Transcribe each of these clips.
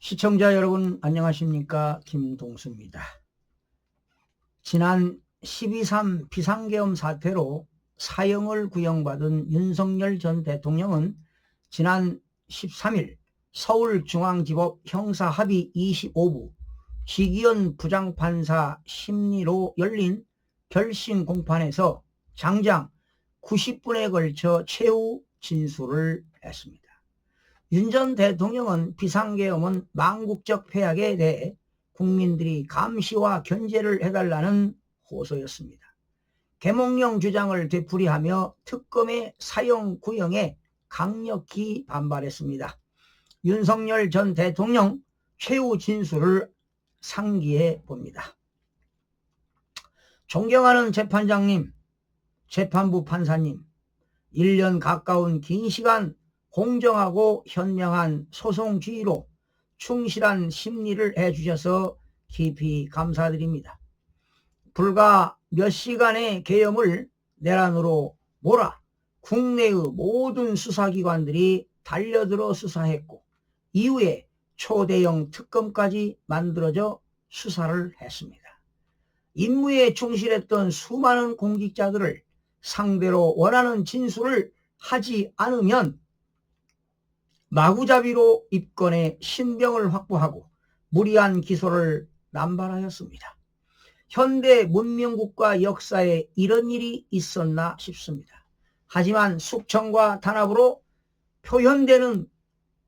시청자 여러분 안녕하십니까? 김동수입니다. 지난 12.3 비상계엄 사태로 사형을 구형받은 윤석열 전 대통령은 지난 13일 서울중앙지법 형사합의 25부 지기현 부장판사 심리로 열린 별심 공판에서 장장 90분에 걸쳐 최후 진술을 했습니다. 윤 전 대통령은 비상계엄은 망국적 폐악에 대해 국민들이 감시와 견제를 해달라는 호소였습니다. 계몽령 주장을 되풀이하며 특검의 사형 구형에 강력히 반발했습니다. 윤석열 전 대통령 최후 진술을 상기해 봅니다. 존경하는 재판장님, 재판부 판사님, 1년 가까운 긴 시간 공정하고 현명한 소송 지휘로 충실한 심리를 해주셔서 깊이 감사드립니다. 불과 몇 시간의 계엄을 내란으로 몰아 국내의 모든 수사기관들이 달려들어 수사했고 이후에 초대형 특검까지 만들어져 수사를 했습니다. 임무에 충실했던 수많은 공직자들을 상대로 원하는 진술을 하지 않으면 마구잡이로 입건해 신병을 확보하고 무리한 기소를 남발하였습니다. 현대 문명국가 역사에 이런 일이 있었나 싶습니다. 하지만 숙청과 탄압으로 표현되는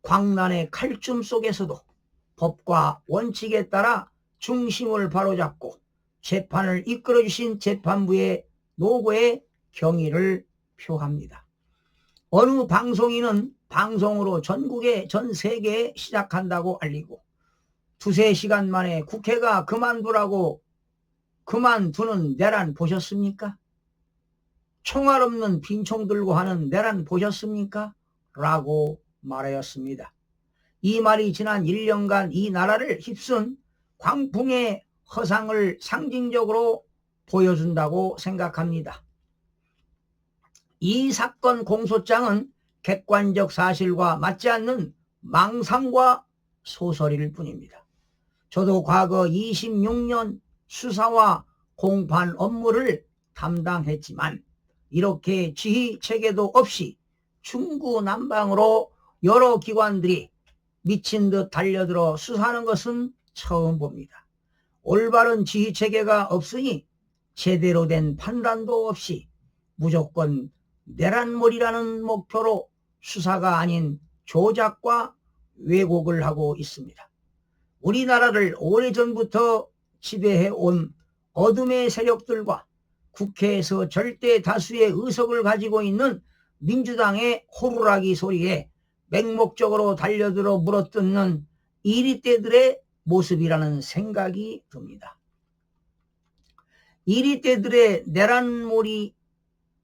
광란의 칼춤 속에서도 법과 원칙에 따라 중심을 바로잡고 재판을 이끌어주신 재판부의 노고에 경의를 표합니다. 어느 방송인은 방송으로 전국에 전 세계에 시작한다고 알리고 두세 시간 만에 국회가 그만두라고 그만두는 내란 보셨습니까? 총알 없는 빈총 들고 하는 내란 보셨습니까? 라고 말하였습니다. 이 말이 지난 1년간 이 나라를 휩쓴 광풍의 허상을 상징적으로 보여준다고 생각합니다. 이 사건 공소장은 객관적 사실과 맞지 않는 망상과 소설일 뿐입니다. 저도 과거 26년 수사와 공판 업무를 담당했지만 이렇게 지휘 체계도 없이 중구난방으로 여러 기관들이 미친 듯 달려들어 수사하는 것은 처음 봅니다. 올바른 지휘 체계가 없으니 제대로 된 판단도 없이 무조건 내란몰이라는 목표로 수사가 아닌 조작과 왜곡을 하고 있습니다. 우리나라를 오래전부터 지배해온 어둠의 세력들과 국회에서 절대 다수의 의석을 가지고 있는 민주당의 호루라기 소리에 맹목적으로 달려들어 물어뜯는 이리떼들의 모습이라는 생각이 듭니다. 이리떼들의 내란몰이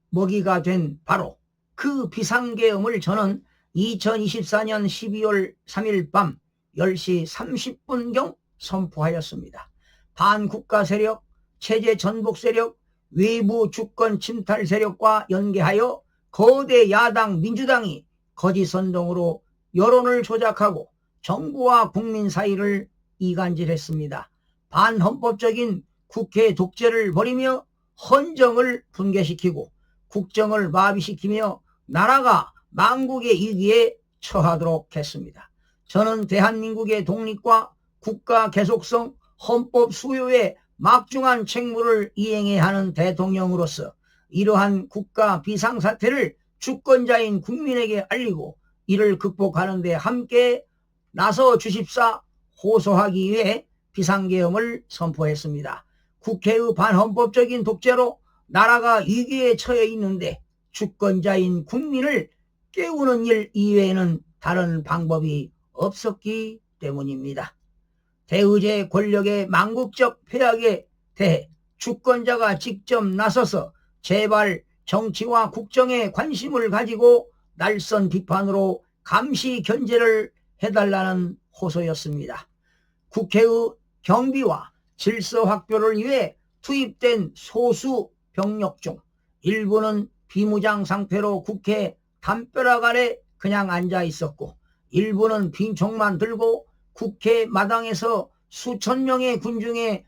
먹이가 된 바로 그 비상계엄을 저는 2024년 12월 3일 밤 10시 30분경 선포하였습니다. 반국가 세력, 체제 전복 세력, 외부 주권 침탈 세력과 연계하여 거대 야당 민주당이 거짓 선동으로 여론을 조작하고 정부와 국민 사이를 이간질했습니다. 반헌법적인 국회 독재를 벌이며 헌정을 붕괴시키고 국정을 마비시키며 나라가 망국의 위기에 처하도록 했습니다. 저는 대한민국의 독립과 국가 계속성, 헌법 수요에 막중한 책무를 이행해야 하는 대통령으로서 이러한 국가 비상사태를 주권자인 국민에게 알리고 이를 극복하는 데 함께 나서 주십사 호소하기 위해 비상계엄을 선포했습니다. 국회의 반헌법적인 독재로 나라가 위기에 처해 있는데 주권자인 국민을 깨우는 일 이외에는 다른 방법이 없었기 때문입니다. 대의제 권력의 망국적 폐악에 대해 주권자가 직접 나서서 제발 정치와 국정에 관심을 가지고 날선 비판으로 감시 견제를 해달라는 호소였습니다. 국회의 경비와 질서 확보를 위해 투입된 소수 병력 중 일부는 비무장 상태로 국회 담벼락 아래 그냥 앉아 있었고 일부는 빈총만 들고 국회 마당에서 수천 명의 군중에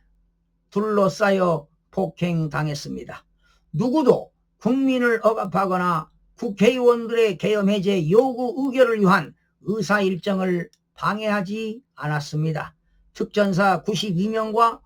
둘러싸여 폭행당했습니다. 누구도 국민을 억압하거나 국회의원들의 계엄 해제 요구 의결을 위한 의사일정을 방해하지 않았습니다. 특전사 92명과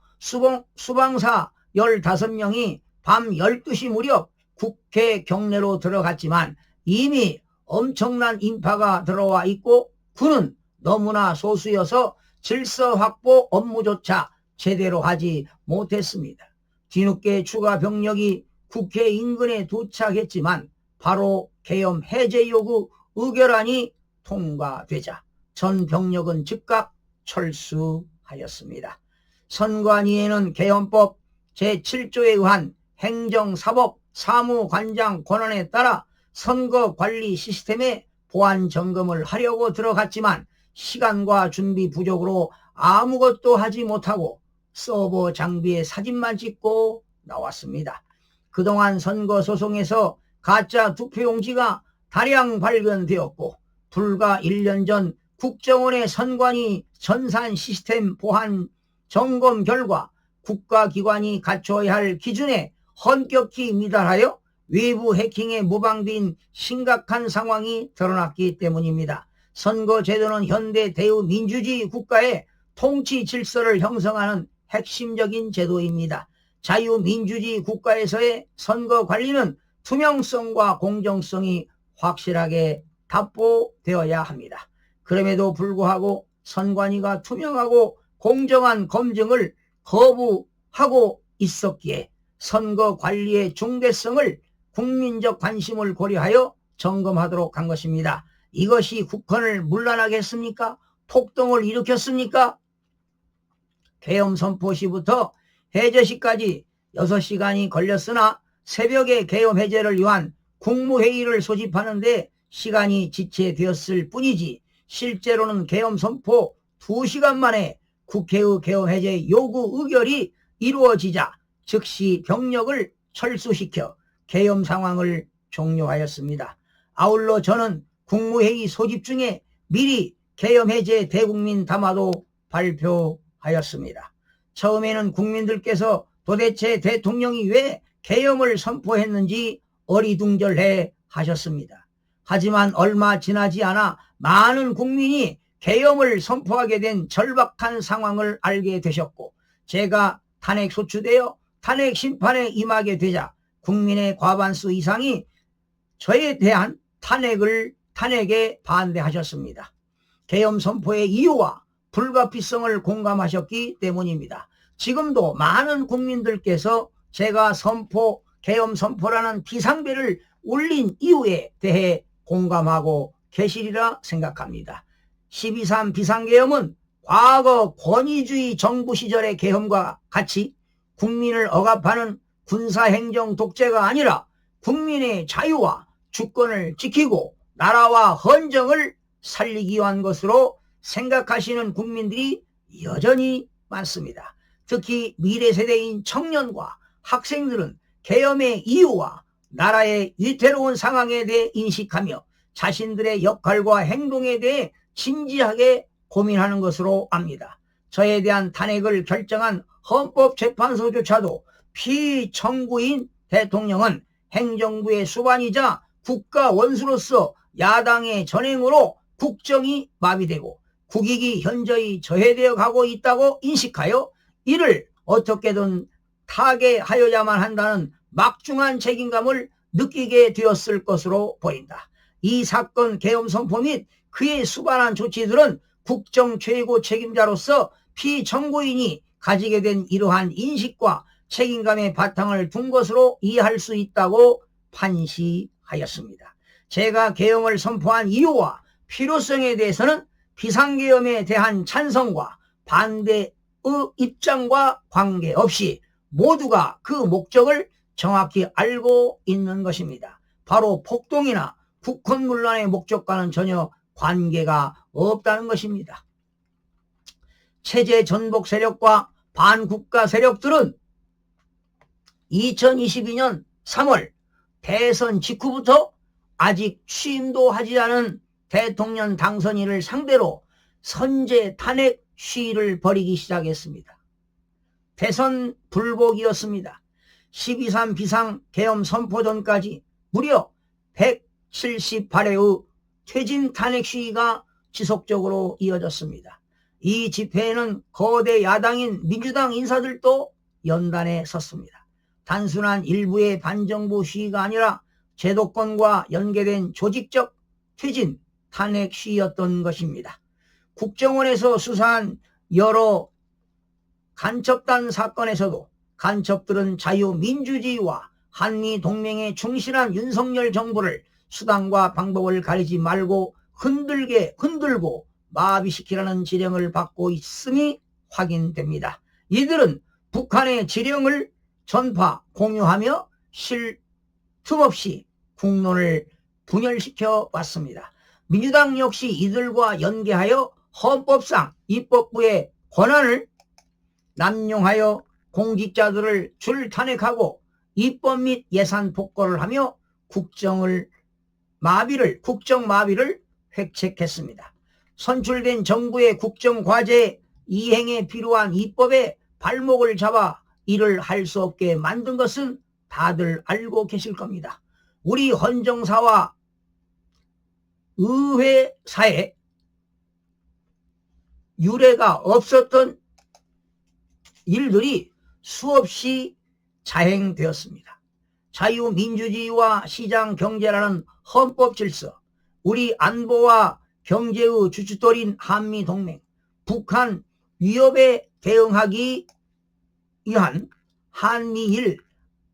수방사 15명이 밤 12시 무렵 국회 경내로 들어갔지만 이미 엄청난 인파가 들어와 있고 군은 너무나 소수여서 질서 확보 업무조차 제대로 하지 못했습니다. 뒤늦게 추가 병력이 국회 인근에 도착했지만 바로 계엄 해제 요구 의결안이 통과되자 전 병력은 즉각 철수하였습니다. 선관위에는 계엄법 제7조에 의한 행정사법 사무관장 권한에 따라 선거관리 시스템의 보안 점검을 하려고 들어갔지만 시간과 준비 부족으로 아무것도 하지 못하고 서버 장비에 사진만 찍고 나왔습니다. 그동안 선거소송에서 가짜 투표용지가 다량 발견되었고 불과 1년 전 국정원의 선관위 전산 시스템 보안 점검 결과 국가기관이 갖춰야 할 기준에 헌격히 미달하여 외부 해킹에 모방된 심각한 상황이 드러났기 때문입니다. 선거제도는 현대 대의민주주의 국가의 통치 질서를 형성하는 핵심적인 제도입니다. 자유민주주의 국가에서의 선거관리는 투명성과 공정성이 확실하게 답보되어야 합니다. 그럼에도 불구하고 선관위가 투명하고 공정한 검증을 거부하고 있었기에 선거관리의 중대성을 국민적 관심을 고려하여 점검하도록 한 것입니다. 이것이 국헌을 문란하겠습니까? 폭동을 일으켰습니까? 계엄 선포 시부터 해제 시까지 6시간이 걸렸으나 새벽에 계엄 해제를 위한 국무회의를 소집하는데 시간이 지체되었을 뿐이지 실제로는 계엄 선포 2시간 만에 국회의 계엄 해제 요구 의결이 이루어지자 즉시 병력을 철수시켜 계엄 상황을 종료하였습니다. 아울러 저는 국무회의 소집 중에 미리 계엄 해제 대국민 담화도 발표하였습니다. 처음에는 국민들께서 도대체 대통령이 왜 계엄을 선포했는지 어리둥절해 하셨습니다. 하지만 얼마 지나지 않아 많은 국민이 계엄을 선포하게 된 절박한 상황을 알게 되셨고 제가 탄핵 소추되어 탄핵 심판에 임하게 되자 국민의 과반수 이상이 저에 대한 탄핵에 반대하셨습니다. 계엄 선포의 이유와 불가피성을 공감하셨기 때문입니다. 지금도 많은 국민들께서 제가 계엄 선포라는 비상벨을 울린 이유에 대해 공감하고 계시리라 생각합니다. 12.3 비상계엄은 과거 권위주의 정부 시절의 계엄과 같이 국민을 억압하는 군사행정 독재가 아니라 국민의 자유와 주권을 지키고 나라와 헌정을 살리기 위한 것으로 생각하시는 국민들이 여전히 많습니다. 특히 미래 세대인 청년과 학생들은 계엄의 이유와 나라의 위태로운 상황에 대해 인식하며 자신들의 역할과 행동에 대해 진지하게 고민하는 것으로 압니다. 저에 대한 탄핵을 결정한 헌법재판소조차도 피청구인 대통령은 행정부의 수반이자 국가 원수로서 야당의 전횡으로 국정이 마비되고 국익이 현저히 저해되어 가고 있다고 인식하여 이를 어떻게든 타개하여야만 한다는 막중한 책임감을 느끼게 되었을 것으로 보인다. 이 사건 계엄 선포 및 그에 수반한 조치들은 국정 최고 책임자로서 피청구인이 가지게 된 이러한 인식과 책임감의 바탕을 둔 것으로 이해할 수 있다고 판시하였습니다. 제가 계엄을 선포한 이유와 필요성에 대해서는 비상계엄에 대한 찬성과 반대의 입장과 관계없이 모두가 그 목적을 정확히 알고 있는 것입니다. 바로 폭동이나 국헌문란의 목적과는 전혀 관계가 없다는 것입니다. 체제 전복 세력과 반국가 세력들은 2022년 3월 대선 직후부터 아직 취임도 하지 않은 대통령 당선인을 상대로 선제 탄핵 시위를 벌이기 시작했습니다. 대선 불복이었습니다. 12.3 비상계엄 선포 전까지 무려 178회의 퇴진 탄핵 시위가 지속적으로 이어졌습니다. 이 집회에는 거대 야당인 민주당 인사들도 연단에 섰습니다. 단순한 일부의 반정부 시위가 아니라 제도권과 연계된 조직적 퇴진 탄핵 시위였던 것입니다. 국정원에서 수사한 여러 간첩단 사건에서도 간첩들은 자유민주주의와 한미동맹에 충실한 윤석열 정부를 수단과 방법을 가리지 말고 흔들고 마비시키라는 지령을 받고 있음이 확인됩니다. 이들은 북한의 지령을 전파, 공유하며 쉴 틈 없이 국론을 분열시켜 왔습니다. 민주당 역시 이들과 연계하여 헌법상 입법부의 권한을 남용하여 공직자들을 줄 탄핵하고 입법 및 예산 폭거를 하며 국정 마비를 획책했습니다. 선출된 정부의 국정과제 이행에 필요한 입법에 발목을 잡아 이를 할 수 없게 만든 것은 다들 알고 계실 겁니다. 우리 헌정사와 의회사에 유례가 없었던 일들이 수없이 자행되었습니다. 자유민주주의와 시장경제라는 헌법 질서, 우리 안보와 경제의 주춧돌인 한미동맹, 북한 위협에 대응하기 위한 한미일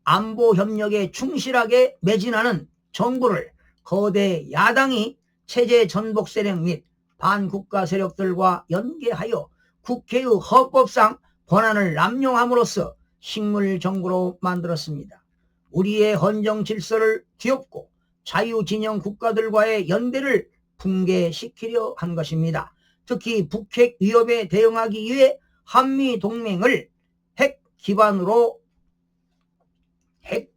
안보협력에 충실하게 매진하는 정부를 거대 야당이 체제 전복 세력 및 반국가 세력들과 연계하여 국회의 헌법상 권한을 남용함으로써 식물정부로 만들었습니다. 우리의 헌정 질서를 뒤엎고 자유진영 국가들과의 연대를 붕괴시키려 한 것입니다. 특히 북핵 위협에 대응하기 위해 한미동맹을 핵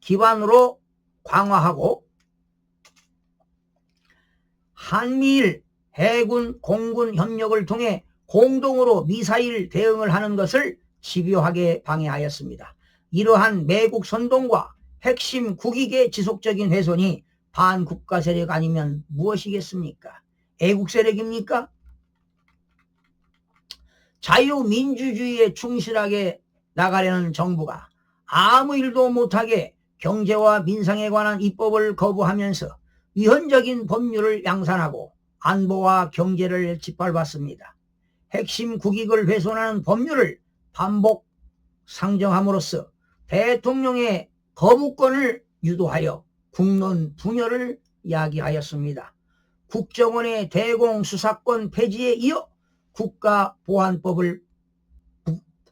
기반으로 강화하고 한미일 해군 공군 협력을 통해 공동으로 미사일 대응을 하는 것을 집요하게 방해하였습니다. 이러한 매국 선동과 핵심 국익의 지속적인 훼손이 반국가 세력 아니면 무엇이겠습니까? 애국 세력입니까? 자유민주주의에 충실하게 나가려는 정부가 아무 일도 못하게 경제와 민생에 관한 입법을 거부하면서 위헌적인 법률을 양산하고 안보와 경제를 짓밟았습니다. 핵심 국익을 훼손하는 법률을 반복 상정함으로써 대통령의 거부권을 유도하여 국론 분열을 야기하였습니다. 국정원의 대공수사권 폐지에 이어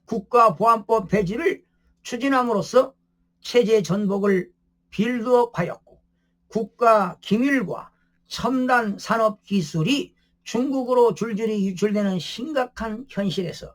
국가보안법 폐지를 추진함으로써 체제 전복을 빌드업하였고 국가 기밀과 첨단 산업 기술이 중국으로 줄줄이 유출되는 심각한 현실에서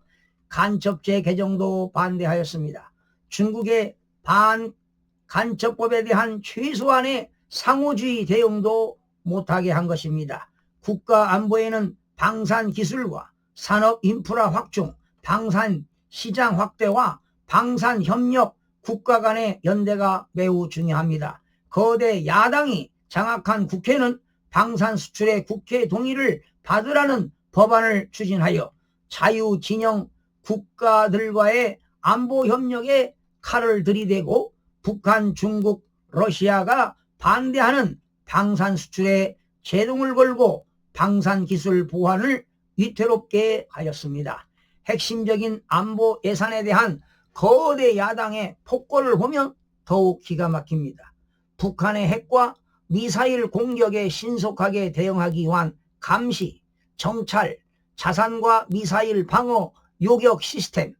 간첩죄 개정도 반대하였습니다. 중국의 반간첩법에 대한 최소한의 상호주의 대응도 못하게 한 것입니다. 국가 안보에는 방산기술과 산업인프라 확충, 방산시장 확대와 방산협력, 국가 간의 연대가 매우 중요합니다. 거대 야당이 장악한 국회는 방산 수출의 국회 동의를 받으라는 법안을 추진하여 자유진영 국가들과의 안보협력에 칼을 들이대고 북한, 중국, 러시아가 반대하는 방산 수출에 제동을 걸고 방산기술 보완을 위태롭게 하였습니다. 핵심적인 안보 예산에 대한 거대 야당의 폭거를 보면 더욱 기가 막힙니다. 북한의 핵과 미사일 공격에 신속하게 대응하기 위한 감시, 정찰, 자산과 미사일 방어 요격 시스템,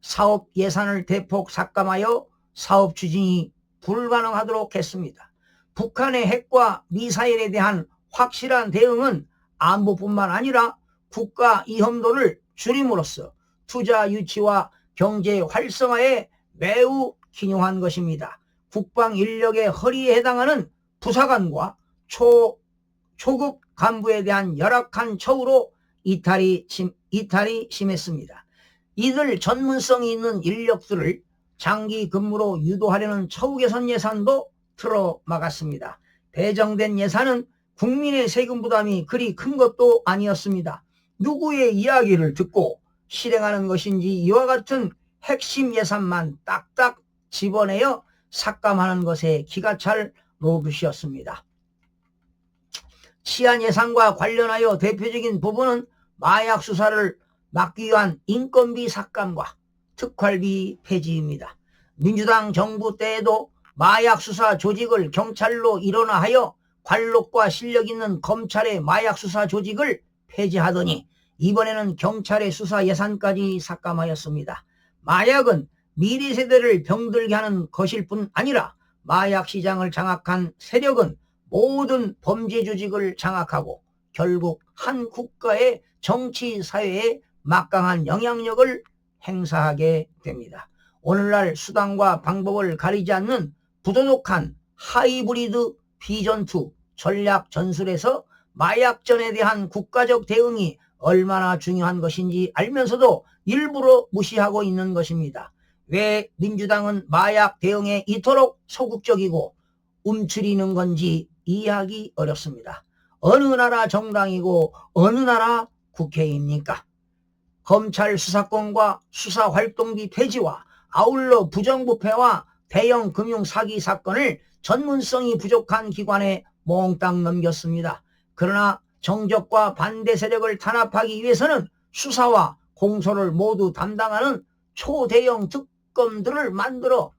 사업 예산을 대폭 삭감하여 사업 추진이 불가능하도록 했습니다. 북한의 핵과 미사일에 대한 확실한 대응은 안보뿐만 아니라 국가 이험도를 줄임으로써 투자 유치와 경제 활성화에 매우 기용한 것입니다. 국방 인력의 허리에 해당하는 부사관과 초급 간부에 대한 열악한 처우로 이탈이 심했습니다. 이들 전문성이 있는 인력들을 장기 근무로 유도하려는 처우개선 예산도 틀어막았습니다. 배정된 예산은 국민의 세금 부담이 그리 큰 것도 아니었습니다. 누구의 이야기를 듣고 실행하는 것인지 이와 같은 핵심 예산만 딱딱 집어내어 삭감하는 것에 기가 찰 노릇이었습니다. 치안 예산과 관련하여 대표적인 부분은 마약 수사를 막기 위한 인건비 삭감과 특활비 폐지입니다. 민주당 정부 때에도 마약 수사 조직을 경찰로 일원화하여 관록과 실력 있는 검찰의 마약 수사 조직을 폐지하더니 이번에는 경찰의 수사 예산까지 삭감하였습니다. 마약은 미래 세대를 병들게 하는 것일 뿐 아니라 마약 시장을 장악한 세력은 모든 범죄 조직을 장악하고 결국 한 국가의 정치 사회에 막강한 영향력을 행사하게 됩니다. 오늘날 수단과 방법을 가리지 않는 부도덕한 하이브리드 비전투 전략 전술에서 마약전에 대한 국가적 대응이 얼마나 중요한 것인지 알면서도 일부러 무시하고 있는 것입니다. 왜 민주당은 마약 대응에 이토록 소극적이고 움츠리는 건지 이해하기 어렵습니다. 어느 나라 정당이고 어느 나라 국회입니까? 검찰 수사권과 수사활동비 폐지와 아울러 부정부패와 대형 금융 사기 사건을 전문성이 부족한 기관에 몽땅 넘겼습니다. 그러나 정적과 반대 세력을 탄압하기 위해서는 수사와 공소를 모두 담당하는 초대형 특검들을 만들어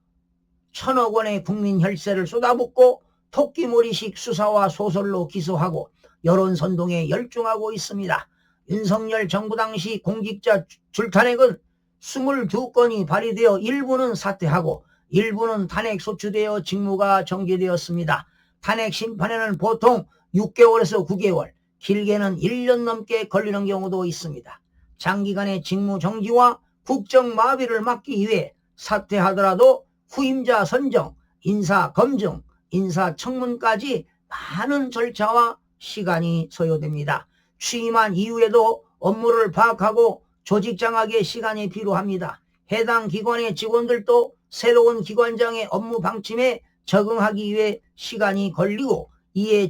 1,000억 원의 국민 혈세를 쏟아붓고 토끼몰이식 수사와 소설로 기소하고 여론선동에 열중하고 있습니다. 윤석열 정부 당시 공직자 줄탄핵은 22건이 발의되어 일부는 사퇴하고 일부는 탄핵 소추되어 직무가 정지되었습니다. 탄핵 심판에는 보통 6개월에서 9개월, 길게는 1년 넘게 걸리는 경우도 있습니다. 장기간의 직무 정지와 국정 마비를 막기 위해 사퇴하더라도 후임자 선정, 인사 검증, 인사 청문까지 많은 절차와 시간이 소요됩니다. 취임한 이후에도 업무를 파악하고 조직 장악에 시간이 필요합니다. 해당 기관의 직원들도 새로운 기관장의 업무 방침에 적응하기 위해 시간이 걸리고 이에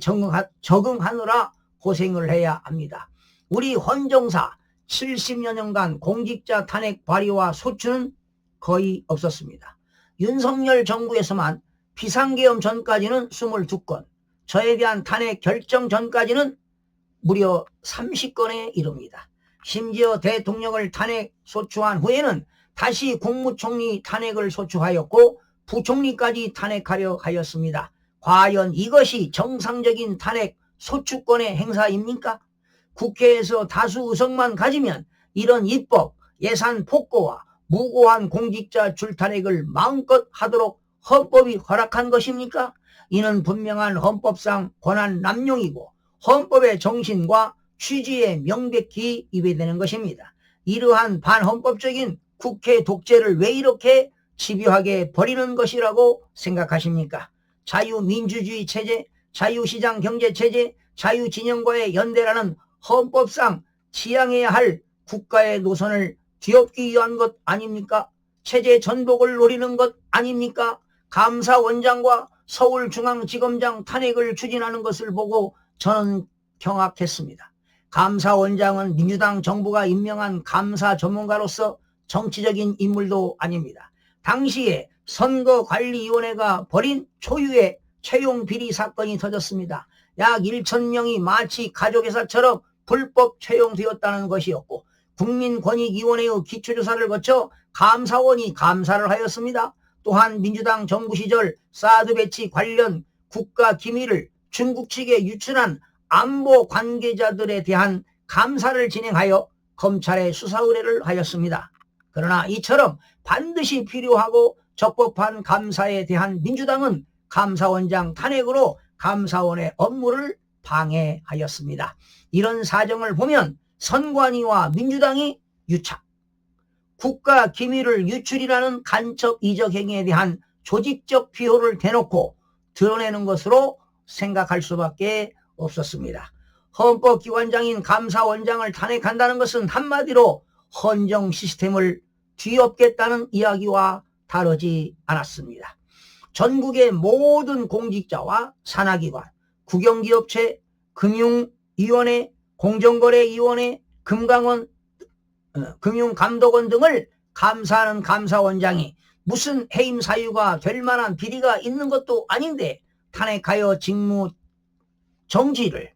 적응하느라 고생을 해야 합니다. 우리 헌정사 70여 년간 공직자 탄핵 발의와 소추는 거의 없었습니다. 윤석열 정부에서만 비상계엄 전까지는 22건, 저에 대한 탄핵 결정 전까지는 무려 30건에 이릅니다. 심지어 대통령을 탄핵 소추한 후에는 다시 국무총리 탄핵을 소추하였고 부총리까지 탄핵하려 하였습니다. 과연 이것이 정상적인 탄핵 소추권의 행사입니까? 국회에서 다수 의석만 가지면 이런 입법, 예산 폭거와 무고한 공직자 줄탄핵을 마음껏 하도록 헌법이 허락한 것입니까? 이는 분명한 헌법상 권한 남용이고 헌법의 정신과 취지에 명백히 위배되는 것입니다. 이러한 반헌법적인 국회 독재를 왜 이렇게 집요하게 버리는 것이라고 생각하십니까? 자유민주주의 체제, 자유시장 경제체제, 자유진영과의 연대라는 헌법상 지향해야 할 국가의 노선을 뒤엎기 위한 것 아닙니까? 체제 전복을 노리는 것 아닙니까? 감사원장과 서울중앙지검장 탄핵을 추진하는 것을 보고 저는 경악했습니다. 감사원장은 민주당 정부가 임명한 감사 전문가로서 정치적인 인물도 아닙니다. 당시에 선거관리위원회가 벌인 초유의 채용 비리 사건이 터졌습니다. 약 1,000명이 마치 가족회사처럼 불법 채용되었다는 것이었고 국민권익위원회의 기초조사를 거쳐 감사원이 감사를 하였습니다. 또한 민주당 정부 시절 사드 배치 관련 국가기밀을 중국 측에 유출한 안보 관계자들에 대한 감사를 진행하여 검찰에 수사 의뢰를 하였습니다. 그러나 이처럼 반드시 필요하고 적법한 감사에 대한 민주당은 감사원장 탄핵으로 감사원의 업무를 방해하였습니다. 이런 사정을 보면 선관위와 민주당이 유착, 국가 기밀을 유출이라는 간첩 이적 행위에 대한 조직적 비호를 대놓고 드러내는 것으로 생각할 수밖에 없었습니다. 헌법기관장인 감사원장을 탄핵한다는 것은 한마디로 헌정 시스템을 뒤엎겠다는 이야기와 다르지 않았습니다. 전국의 모든 공직자와 산하기관, 국영기업체, 금융위원회, 공정거래위원회, 금감원, 금융감독원 등을 감사하는 감사원장이 무슨 해임 사유가 될 만한 비리가 있는 것도 아닌데 탄핵하여 직무 정지를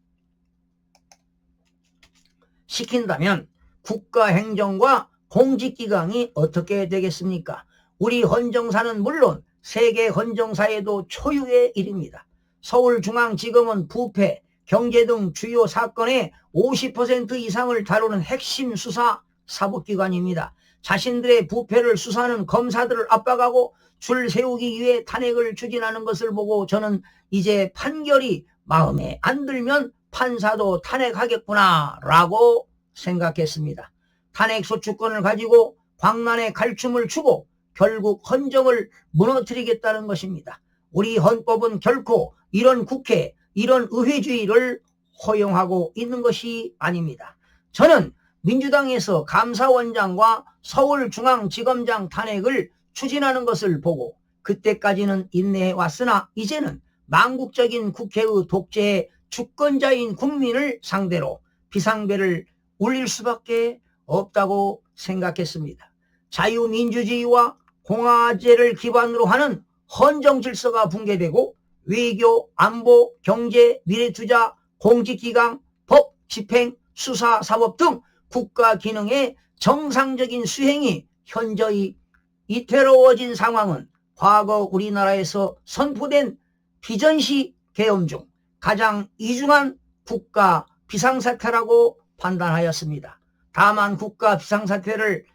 시킨다면 국가행정과 공직기강이 어떻게 되겠습니까? 우리 헌정사는 물론 세계 헌정사에도 초유의 일입니다. 서울중앙지검은 부패, 경제 등 주요 사건의 50% 이상을 다루는 핵심 수사 사법기관입니다. 자신들의 부패를 수사하는 검사들을 압박하고 줄 세우기 위해 탄핵을 추진하는 것을 보고 저는 이제 판결이 마음에 안 들면 판사도 탄핵하겠구나 라고 생각했습니다. 탄핵소추권을 가지고 광란에 갈춤을 추고 결국 헌정을 무너뜨리겠다는 것입니다. 우리 헌법은 결코 이런 국회, 이런 의회주의를 허용하고 있는 것이 아닙니다. 저는 민주당에서 감사원장과 서울중앙지검장 탄핵을 추진하는 것을 보고 그때까지는 인내해 왔으나 이제는 망국적인 국회의 독재의 주권자인 국민을 상대로 비상벨을 울릴 수밖에 없다고 생각했습니다. 자유민주주의와 공화제를 기반으로 하는 헌정 질서가 붕괴되고 외교, 안보, 경제, 미래투자, 공직기강, 법, 집행, 수사, 사법 등 국가 기능의 정상적인 수행이 현저히 이태로워진 상황은 과거 우리나라에서 선포된 비전시 계엄 중 가장 이중한 국가 비상사태라고 판단하였습니다. 다만 국가 비상사태를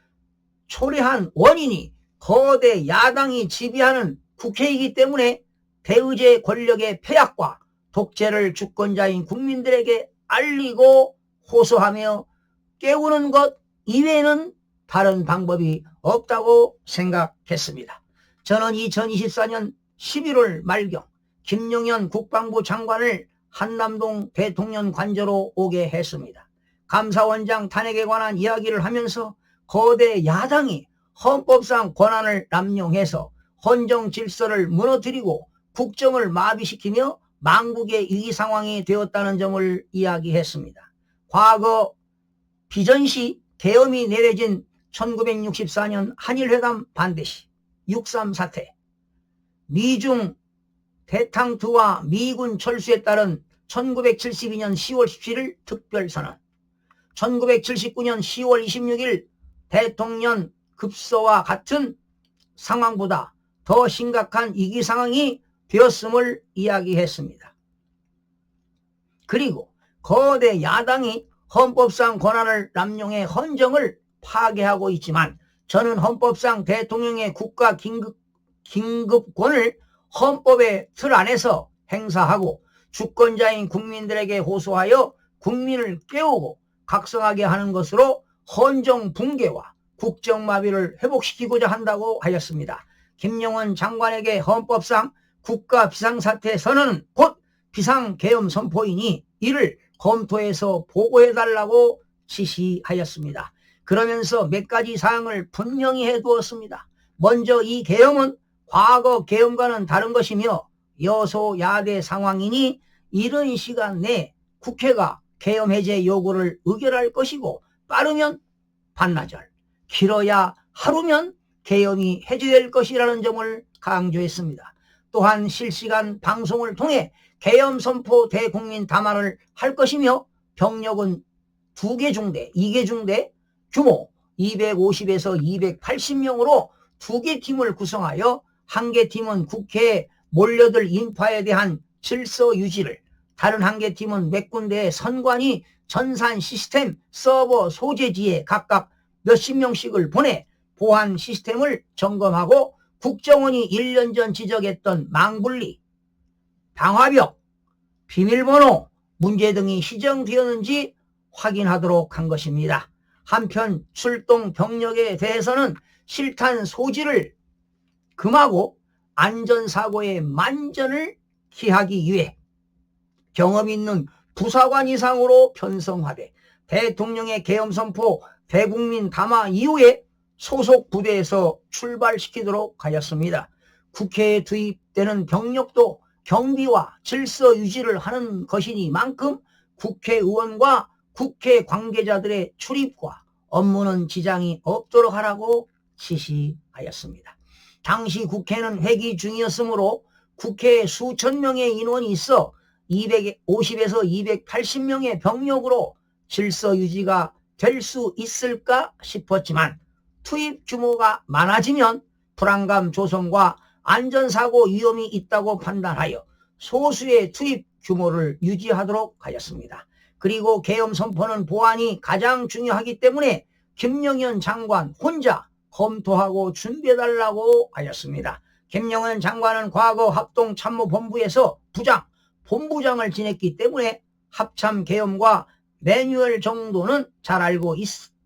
초래한 원인이 거대 야당이 지배하는 국회이기 때문에 대의제 권력의 폐악과 독재를 주권자인 국민들에게 알리고 호소하며 깨우는 것 이외에는 다른 방법이 없다고 생각했습니다. 저는 2024년 11월 말경 김용현 국방부 장관을 한남동 대통령 관저로 오게 했습니다. 감사원장 탄핵에 관한 이야기를 하면서 거대 야당이 헌법상 권한을 남용해서 헌정 질서를 무너뜨리고 국정을 마비시키며 망국의 위기 상황이 되었다는 점을 이야기했습니다. 과거 비전시 계엄이 내려진 1964년 한일회담 반대 시 6.3 사태, 미중 대탕투와 미군 철수에 따른 1972년 10월 17일 특별선언, 1979년 10월 26일 대통령 급서와 같은 상황보다 더 심각한 위기 상황이 되었음을 이야기했습니다. 그리고 거대 야당이 헌법상 권한을 남용해 헌정을 파괴하고 있지만 저는 헌법상 대통령의 국가 긴급권을 헌법의 틀 안에서 행사하고 주권자인 국민들에게 호소하여 국민을 깨우고 각성하게 하는 것으로 헌정 붕괴와 국정마비를 회복시키고자 한다고 하였습니다. 김용원 장관에게 헌법상 국가 비상사태 선언은 곧 비상계엄 선포이니 이를 검토해서 보고해달라고 지시하였습니다. 그러면서 몇 가지 사항을 분명히 해두었습니다. 먼저 이 계엄은 과거 계엄과는 다른 것이며 여소야대 상황이니 이른 시간 내 국회가 계엄 해제 요구를 의결할 것이고 빠르면 반나절, 길어야 하루면 계엄이 해제될 것이라는 점을 강조했습니다. 또한 실시간 방송을 통해 계엄 선포 대국민 담화를 할 것이며 병력은 2개 중대, 2개 중대, 규모 250에서 280명으로 2개 팀을 구성하여 1개 팀은 국회에 몰려들 인파에 대한 질서 유지를, 다른 1개 팀은 몇 군데의 선관위 전산 시스템 서버 소재지에 각각 몇십 명씩을 보내 보안 시스템을 점검하고 국정원이 1년 전 지적했던 망분리, 방화벽, 비밀번호 문제 등이 시정되었는지 확인하도록 한 것입니다. 한편 출동 병력에 대해서는 실탄 소지를 금하고 안전사고의 만전을 기하기 위해 경험 있는 부사관 이상으로 편성하되 대통령의 계엄선포 대국민 담화 이후에 소속 부대에서 출발시키도록 하였습니다. 국회에 투입되는 병력도 경비와 질서 유지를 하는 것이니만큼 국회의원과 국회 관계자들의 출입과 업무는 지장이 없도록 하라고 지시하였습니다. 당시 국회는 회기 중이었으므로 국회에 수천 명의 인원이 있어 250에서 280명의 병력으로 질서 유지가 될 수 있을까 싶었지만 투입 규모가 많아지면 불안감 조성과 안전사고 위험이 있다고 판단하여 소수의 투입 규모를 유지하도록 하였습니다. 그리고 계엄 선포는 보안이 가장 중요하기 때문에 김영현 장관 혼자 검토하고 준비해달라고 하였습니다. 김영현 장관은 과거 합동참모본부에서 본부장을 지냈기 때문에 합참 계엄과 매뉴얼 정도는 잘 알고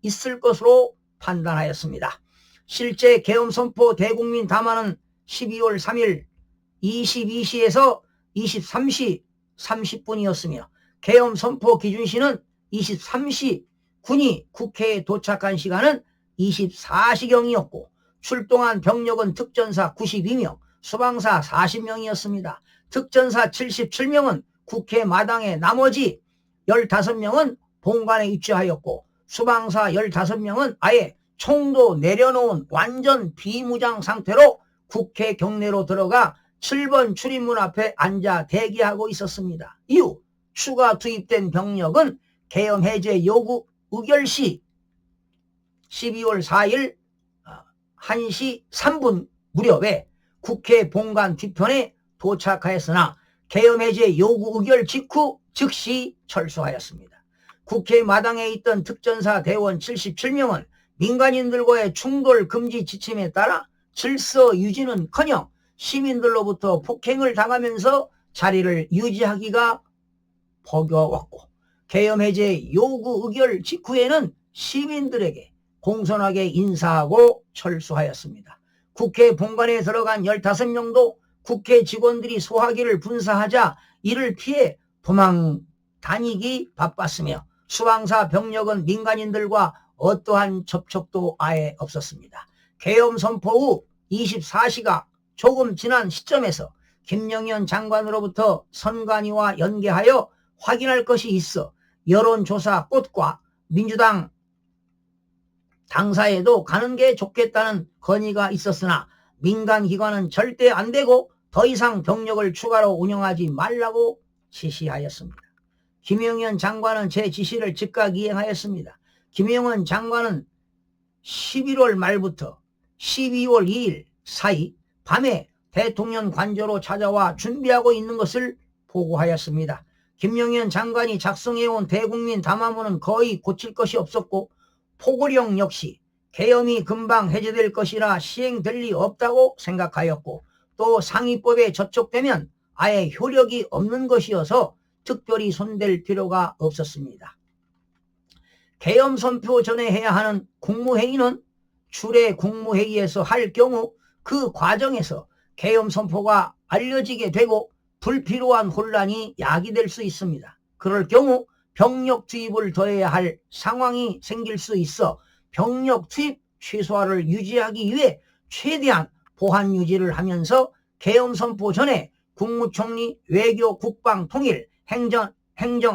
있을 것으로 판단하였습니다. 실제 계엄 선포 대국민 담화는 12월 3일 22시에서 23시 30분이었으며 계엄 선포 기준시는 23시, 군이 국회에 도착한 시간은 24시경이었고 출동한 병력은 특전사 92명, 수방사 40명이었습니다. 특전사 77명은 국회 마당에, 나머지 15명은 본관에 위치하였고 수방사 15명은 아예 총도 내려놓은 완전 비무장 상태로 국회 경내로 들어가 7번 출입문 앞에 앉아 대기하고 있었습니다. 이후 추가 투입된 병력은 계엄 해제 요구 의결 시 12월 4일 1시 3분 무렵에 국회 본관 뒤편에 도착하였으나 계엄 해제 요구 의결 직후 즉시 철수하였습니다. 국회 마당에 있던 특전사 대원 77명은 민간인들과의 충돌 금지 지침에 따라 질서 유지는커녕 시민들로부터 폭행을 당하면서 자리를 유지하기가 버거웠고 계엄 해제 요구 의결 직후에는 시민들에게 공손하게 인사하고 철수하였습니다. 국회 본관에 들어간 15명도 국회 직원들이 소화기를 분사하자 이를 피해 도망 다니기 바빴으며 수방사 병력은 민간인들과 어떠한 접촉도 아예 없었습니다. 계엄 선포 후 24시가 조금 지난 시점에서 김영현 장관으로부터 선관위와 연계하여 확인할 것이 있어 여론조사 꽃과 민주당 당사에도 가는 게 좋겠다는 건의가 있었으나 민간기관은 절대 안 되고 더 이상 병력을 추가로 운영하지 말라고 지시하였습니다. 김영현 장관은 제 지시를 즉각 이행하였습니다. 김영현 장관은 11월 말부터 12월 2일 사이 밤에 대통령 관저로 찾아와 준비하고 있는 것을 보고하였습니다. 김영현 장관이 작성해온 대국민 담화문은 거의 고칠 것이 없었고 포고령 역시 계엄이 금방 해제될 것이라 시행될 리 없다고 생각하였고 또 상위법에 저촉되면 아예 효력이 없는 것이어서 특별히 손댈 필요가 없었습니다. 계엄 선포 전에 해야 하는 국무회의는 추례 국무회의에서 할 경우 그 과정에서 계엄 선포가 알려지게 되고 불필요한 혼란이 야기될 수 있습니다. 그럴 경우 병력 투입을 더해야 할 상황이 생길 수 있어 병력 투입 최소화를 유지하기 위해 최대한 보안 유지를 하면서 계엄 선포 전에 국무총리, 외교, 국방, 통일, 행정,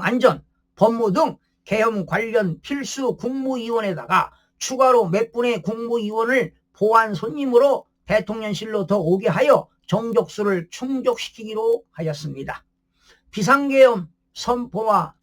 안전, 법무 등 계엄 관련 필수 국무위원에다가 추가로 몇 분의 국무위원을 보안 손님으로 대통령실로 더 오게 하여 정족수를 충족시키기로 하였습니다. 비상계엄 선포와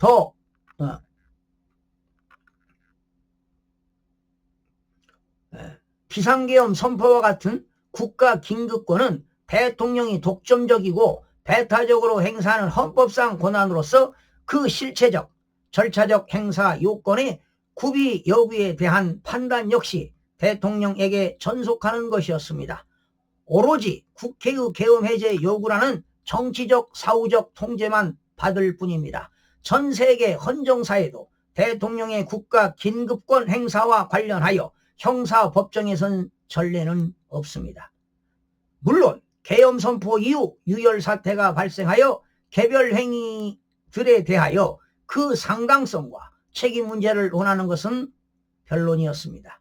비상계엄 선포와 같은 국가 긴급권은 대통령이 독점적이고 배타적으로 행사하는 헌법상 권한으로서 그 실체적, 절차적 행사 요건의 구비 여부에 대한 판단 역시 대통령에게 전속하는 것이었습니다. 오로지 국회의 계엄 해제 요구라는 정치적, 사후적 통제만 받을 뿐입니다. 전 세계 헌정사에도 대통령의 국가 긴급권 행사와 관련하여 형사법정에선 전례는 없습니다. 물론 계엄 선포 이후 유혈 사태가 발생하여 개별 행위들이 세력들에 대하여 그 상당성과 책임 문제를 논하는 것은 변론이었습니다.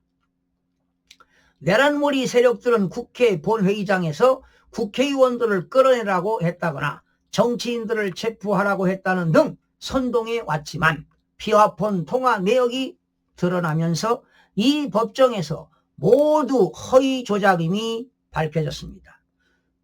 내란몰이 세력들은 국회 본회의장에서 국회의원들을 끌어내라고 했다거나 정치인들을 체포하라고 했다는 등 선동해 왔지만 피와 폰 통화 내역이 드러나면서 이 법정에서 모두 허위 조작임이 밝혀졌습니다.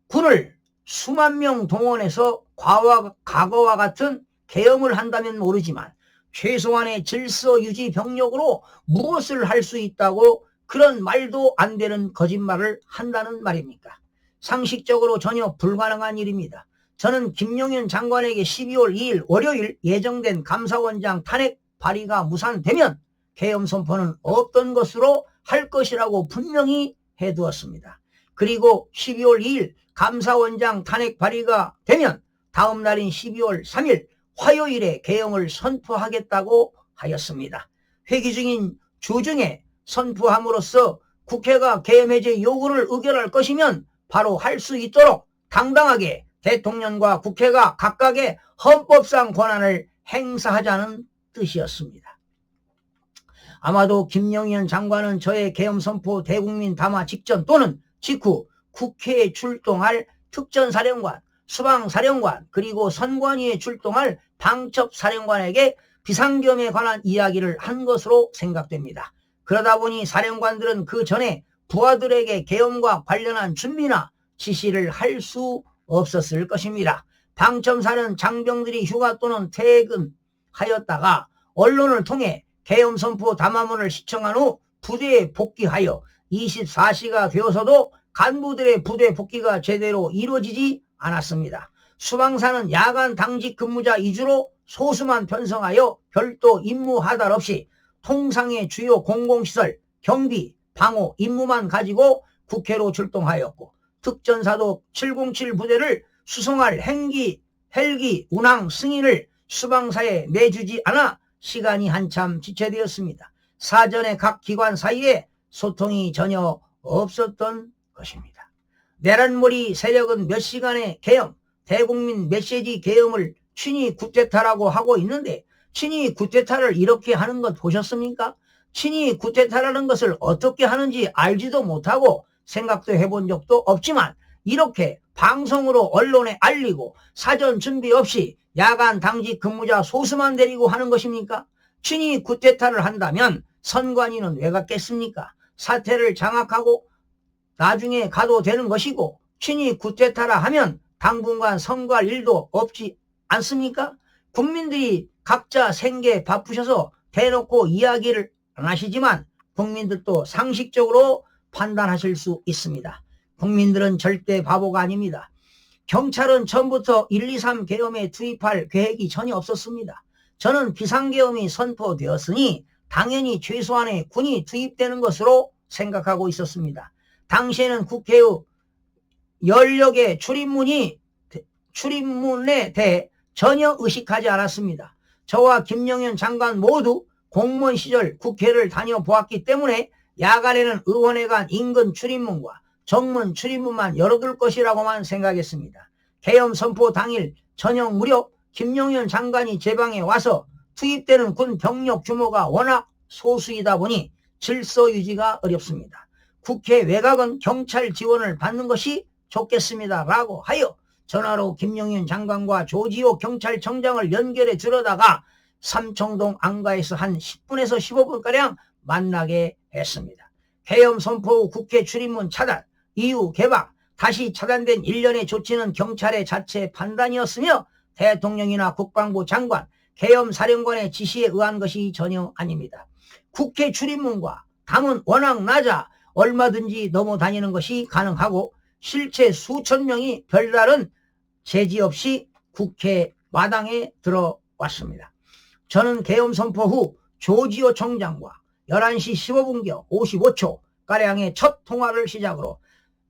군을 수만 명 동원해서 과거와 같은 계엄을 한다면 모르지만 최소한의 질서 유지 병력으로 무엇을 할 수 있다고 그런 말도 안 되는 거짓말을 한다는 말입니까? 상식적으로 전혀 불가능한 일입니다. 저는 김용현 장관에게 12월 2일 월요일 예정된 감사원장 탄핵 발의가 무산되면 계엄 선포는 없던 것으로 할 것이라고 분명히 해두었습니다. 그리고 12월 2일 감사원장 탄핵 발의가 되면 다음 날인 12월 3일 화요일에 계엄을 선포하겠다고 하였습니다. 회기 중인 주중에 선포함으로써 국회가 계엄 해제 요구를 의결할 것이면 바로 할 수 있도록 당당하게 대통령과 국회가 각각의 헌법상 권한을 행사하자는 뜻이었습니다. 아마도 김용현 장관은 저의 계엄 선포 대국민 담화 직전 또는 직후 국회에 출동할 특전사령관, 수방사령관 그리고 선관위에 출동할 방첩사령관에게 비상계엄에 관한 이야기를 한 것으로 생각됩니다. 그러다 보니 사령관들은 그 전에 부하들에게 계엄과 관련한 준비나 지시를 할 수 없었을 것입니다. 방첨사는 장병들이 휴가 또는 퇴근하였다가 언론을 통해 계엄 선포 담화문을 시청한 후 부대에 복귀하여 24시가 되어서도 간부들의 부대 복귀가 제대로 이루어지지 않았습니다. 수방사는 야간 당직 근무자 위주로 소수만 편성하여 별도 임무 하달 없이 통상의 주요 공공시설, 경비, 방호, 임무만 가지고 국회로 출동하였고 특전사도 707 부대를 수송할 헬기 운항 승인을 수방사에 내주지 않아 시간이 한참 지체되었습니다. 사전에 각 기관 사이에 소통이 전혀 없었던 것입니다. 내란몰이 세력은 몇 시간의 계엄, 대국민 메시지 계엄을 친위 쿠데타라고 하고 있는데 친위 쿠데타를 이렇게 하는 것 보셨습니까? 친위 쿠데타라는 것을 어떻게 하는지 알지도 못하고 생각도 해본 적도 없지만 이렇게 방송으로 언론에 알리고 사전 준비 없이 야간 당직 근무자 소수만 데리고 하는 것입니까? 친위 쿠데타를 한다면 선관위는 왜 갔겠습니까? 사태를 장악하고 나중에 가도 되는 것이고 친위 쿠데타라 하면 당분간 선거할 일도 없지 않습니까? 국민들이 각자 생계 바쁘셔서 대놓고 이야기를 안 하시지만 국민들도 상식적으로 판단하실 수 있습니다. 국민들은 절대 바보가 아닙니다. 경찰은 처음부터 123 계엄에 투입할 계획이 전혀 없었습니다. 저는 비상계엄이 선포되었으니 당연히 최소한의 군이 투입되는 것으로 생각하고 있었습니다. 당시에는 국회의 연력의 출입문에 대해 전혀 의식하지 않았습니다. 저와 김용현 장관 모두 공무원 시절 국회를 다녀보았기 때문에 야간에는 의원회관 인근 출입문과 정문 출입문만 열어둘 것이라고만 생각했습니다. 계엄 선포 당일 저녁 무렵 김용현 장관이 제 방에 와서 투입되는 군 병력 규모가 워낙 소수이다 보니 질서 유지가 어렵습니다. 국회 외곽은 경찰 지원을 받는 것이 좋겠습니다 라고 하여 전화로 김용현 장관과 조지호 경찰청장을 연결해 들어다가 삼청동 안가에서 한 10분에서 15분가량 만나게 했습니다. 계엄 선포 후 국회 출입문 차단, 이후 개방, 다시 차단된 일련의 조치는 경찰의 자체 판단이었으며 대통령이나 국방부 장관, 계엄 사령관의 지시에 의한 것이 전혀 아닙니다. 국회 출입문과 담은 워낙 낮아 얼마든지 넘어다니는 것이 가능하고 실제 수천 명이 별다른 제지 없이 국회 마당에 들어왔습니다. 저는 계엄 선포 후 조지호 청장과 11시 15분경 55초가량의 첫 통화를 시작으로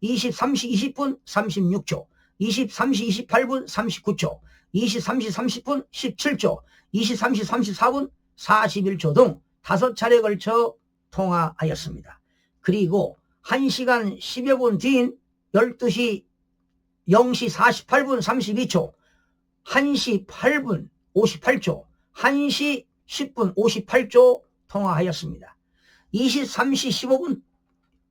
23시 20분 36초, 23시 28분 39초, 23시 30분 17초, 23시 34분 41초 등 5차례 걸쳐 통화하였습니다. 그리고 1시간 10여 분 뒤인 12시 0시 48분 32초, 1시 8분 58초, 1시 10분 58초 통화하였습니다. 23시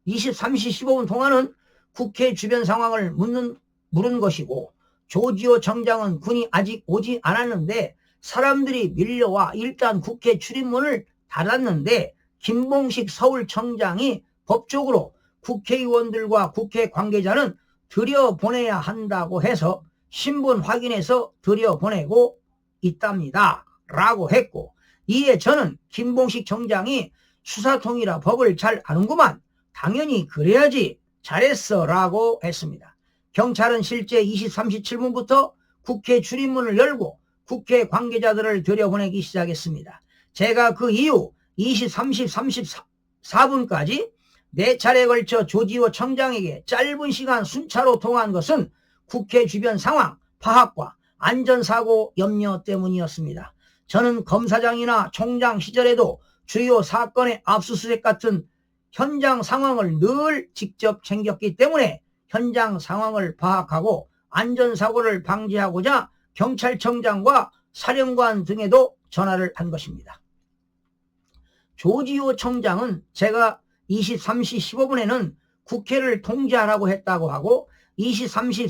15분 통화는 국회 주변 상황을 물은 것이고, 조지호 청장은 군이 아직 오지 않았는데 사람들이 밀려와 일단 국회 출입문을 닫았는데, 김봉식 서울청장이 법적으로 국회의원들과 국회 관계자는 들여보내야 한다고 해서 신분 확인해서 들여보내고 있답니다 라고 했고, 이에 저는 김봉식 청장이 수사통이라 법을 잘 아는구만, 당연히 그래야지, 잘했어 라고 했습니다. 경찰은 실제 23시 7분부터 국회 출입문을 열고 국회 관계자들을 들여보내기 시작했습니다. 제가 그 이후 23시 34분까지 4차례에 걸쳐 조지호 청장에게 짧은 시간 순차로 통화한 것은 국회 주변 상황 파악과 안전사고 염려 때문이었습니다. 저는 검사장이나 총장 시절에도 주요 사건의 압수수색 같은 현장 상황을 늘 직접 챙겼기 때문에 현장 상황을 파악하고 안전사고를 방지하고자 경찰청장과 사령관 등에도 전화를 한 것입니다. 조지호 청장은 제가 23시 15분에는 국회를 통제하라고 했다고 하고, 23시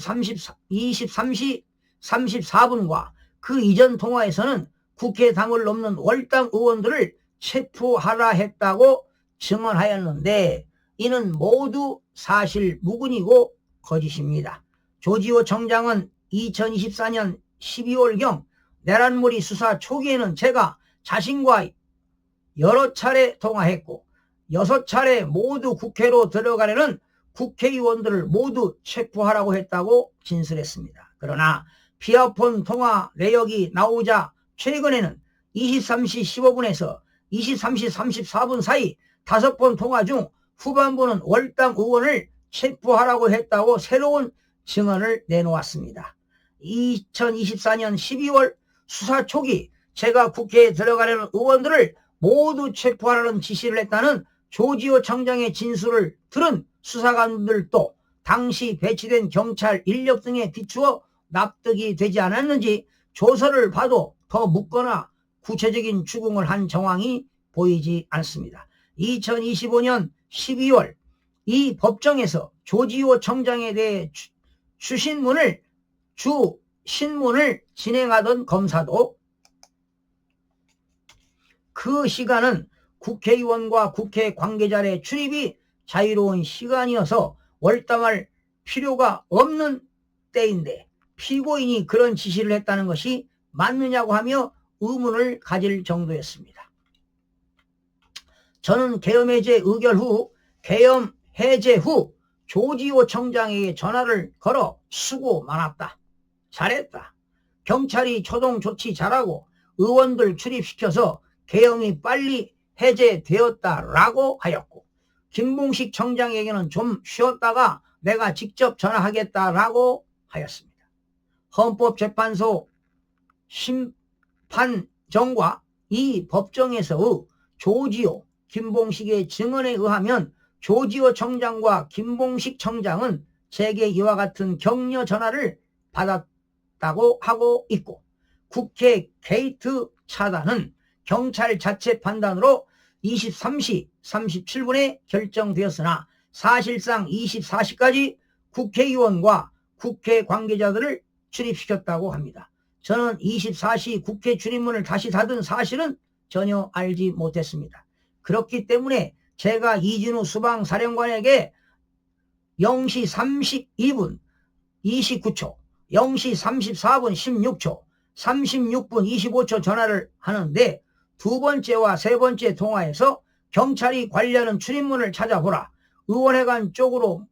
34분과 그 이전 통화에서는 국회 당을 넘는 월당 의원들을 체포하라 했다고 증언하였는데, 이는 모두 사실 무근이고 거짓입니다. 조지호 청장은 2024년 12월경 내란몰이 수사 초기에는 제가 자신과 여러 차례 통화했고 6차례 모두 국회로 들어가려는 국회의원들을 모두 체포하라고 했다고 진술했습니다. 그러나 피아폰 통화 내역이 나오자 최근에는 23시 15분에서 23시 34분 사이 5번 통화 중 후반부는 월당 의원을 체포하라고 했다고 새로운 증언을 내놓았습니다. 2024년 12월 수사 초기 제가 국회에 들어가려는 의원들을 모두 체포하라는 지시를 했다는 조지호 청장의 진술을 들은 수사관들도 당시 배치된 경찰 인력 등에 비추어 납득이 되지 않았는지 조서를 봐도 더 묻거나 구체적인 추궁을 한 정황이 보이지 않습니다. 2025년 12월 이 법정에서 조지호 청장에 대해 주신문을 진행하던 검사도 그 시간은 국회의원과 국회 관계자의 출입이 자유로운 시간이어서 월당할 필요가 없는 때인데 피고인이 그런 지시를 했다는 것이 맞느냐고 하며 의문을 가질 정도였습니다. 저는 계엄 해제 후 조지호 청장에게 전화를 걸어 수고 많았다, 잘했다, 경찰이 초동 조치 잘하고 의원들 출입시켜서 계엄이 빨리 해제되었다라고 하였고, 김봉식 청장에게는 좀 쉬었다가 내가 직접 전화하겠다라고 하였습니다. 헌법재판소 심판정과 이 법정에서의 조지호, 김봉식의 증언에 의하면 조지호 청장과 김봉식 청장은 제게 이와 같은 격려 전화를 받았다고 하고 있고, 국회 게이트 차단은 경찰 자체 판단으로 23시 37분에 결정되었으나 사실상 24시까지 국회의원과 국회 관계자들을 출입시켰다고 합니다. 저는 24시 국회 출입문을 다시 닫은 사실은 전혀 알지 못했습니다. 그렇기 때문에 제가 이진우 수방사령관에게 0시 32분 29초, 0시 34분 16초, 36분 25초 전화를 하는데 두 번째와 세 번째 통화에서 경찰이 관리하는 출입문을 찾아보라, 의원회관 쪽으로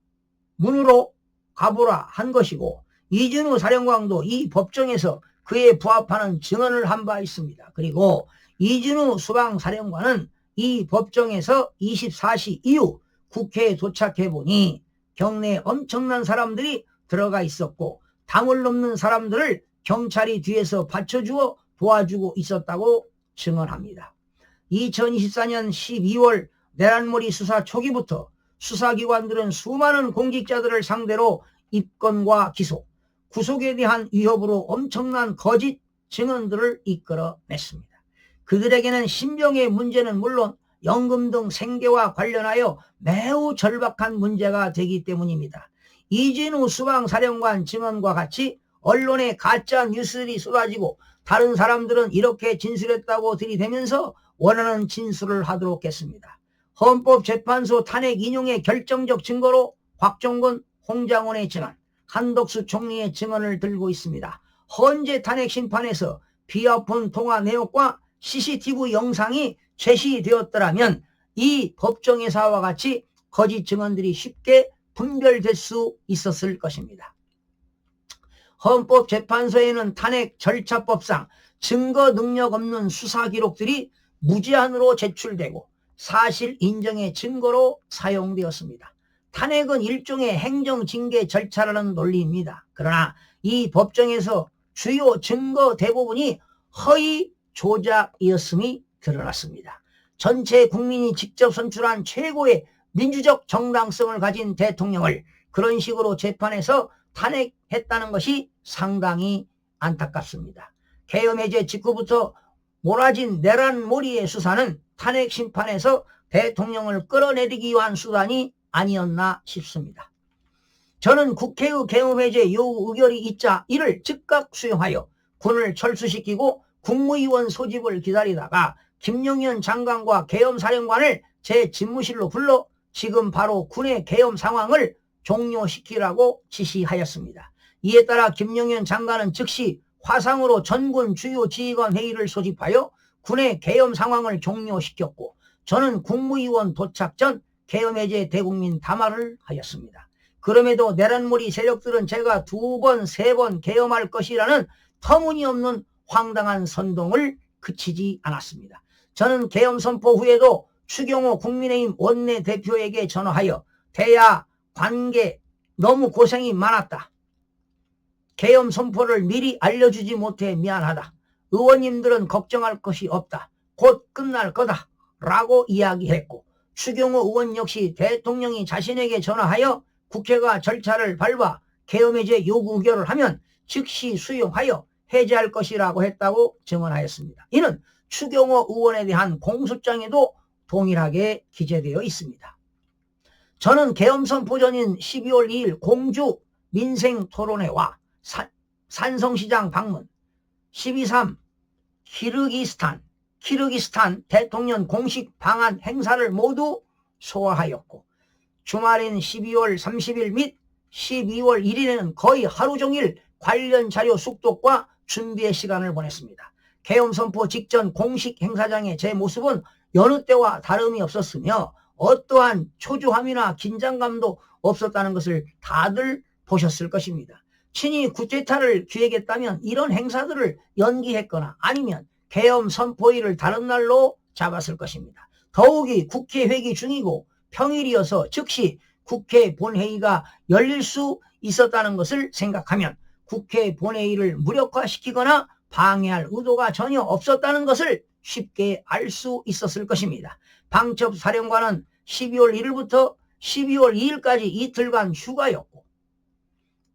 문으로 가보라 한 것이고, 이진우 사령관도 이 법정에서 그에 부합하는 증언을 한 바 있습니다. 그리고 이진우 수방사령관은 이 법정에서 24시 이후 국회에 도착해 보니 경내에 엄청난 사람들이 들어가 있었고 담을 넘는 사람들을 경찰이 뒤에서 받쳐주어 도와주고 있었다고 증언합니다. 2024년 12월 내란몰이 수사 초기부터 수사기관들은 수많은 공직자들을 상대로 입건과 기소, 구속에 대한 위협으로 엄청난 거짓 증언들을 이끌어냈습니다. 그들에게는 신병의 문제는 물론 연금 등 생계와 관련하여 매우 절박한 문제가 되기 때문입니다. 이진우 수방사령관 증언과 같이 언론에 가짜 뉴스들이 쏟아지고 다른 사람들은 이렇게 진술했다고 들이대면서 원하는 진술을 하도록 했습니다. 헌법재판소 탄핵 인용의 결정적 증거로 곽종건, 홍장원의 증언, 한덕수 총리의 증언을 들고 있습니다. 헌재 탄핵 심판에서 비아폰 통화 내역과 CCTV 영상이 제시되었더라면 이 법정에서와 같이 거짓 증언들이 쉽게 분별될 수 있었을 것입니다. 헌법재판소에는 탄핵 절차법상 증거 능력 없는 수사 기록들이 무제한으로 제출되고 사실 인정의 증거로 사용되었습니다. 탄핵은 일종의 행정징계 절차라는 논리입니다. 그러나 이 법정에서 주요 증거 대부분이 허위 조작이었음이 드러났습니다. 전체 국민이 직접 선출한 최고의 민주적 정당성을 가진 대통령을 그런 식으로 재판에서 탄핵했다는 것이 상당히 안타깝습니다. 계엄해제 직후부터 몰아진 내란몰이의 수사는 탄핵 심판에서 대통령을 끌어내리기 위한 수단이 아니었나 싶습니다. 저는 국회의 계엄해제 요구 의결이 있자 이를 즉각 수용하여 군을 철수시키고 국무위원 소집을 기다리다가 김용현 장관과 계엄사령관을 제 집무실로 불러 지금 바로 군의 계엄 상황을 종료시키라고 지시하였습니다. 이에 따라 김용현 장관은 즉시 화상으로 전군 주요 지휘관 회의를 소집하여 군의 계엄 상황을 종료시켰고 저는 국무위원 도착 전 계엄해제 대국민 담화를 하였습니다. 그럼에도 내란몰이 세력들은 제가 2번, 3번 계엄할 것이라는 터무니없는 황당한 선동을 그치지 않았습니다. 저는 계엄 선포 후에도 추경호 국민의힘 원내대표에게 전화하여 대야 관계 너무 고생이 많았다. 계엄 선포를 미리 알려주지 못해 미안하다. 의원님들은 걱정할 것이 없다. 곧 끝날 거다. 라고 이야기했고 추경호 의원 역시 대통령이 자신에게 전화하여 국회가 절차를 밟아 계엄해제 요구 의결을 하면 즉시 수용하여 해제할 것이라고 했다고 증언하였습니다. 이는 추경호 의원에 대한 공소장에도 동일하게 기재되어 있습니다. 저는 계엄 선포 전인 12월 2일 공주 민생토론회와 산성시장 방문, 12.3 키르기스탄 대통령 공식 방한 행사를 모두 소화하였고 주말인 12월 30일 및 12월 1일에는 거의 하루 종일 관련 자료 숙독과 준비의 시간을 보냈습니다. 계엄 선포 직전 공식 행사장의 제 모습은 여느 때와 다름이 없었으며 어떠한 초조함이나 긴장감도 없었다는 것을 다들 보셨을 것입니다. 친히 구체타를 기획했다면 이런 행사들을 연기했거나 아니면 계엄 선포일을 다른 날로 잡았을 것입니다. 더욱이 국회 회기 중이고 평일이어서 즉시 국회 본회의가 열릴 수 있었다는 것을 생각하면 국회 본회의를 무력화시키거나 방해할 의도가 전혀 없었다는 것을 쉽게 알 수 있었을 것입니다. 방첩사령관은 12월 1일부터 12월 2일까지 이틀간 휴가였고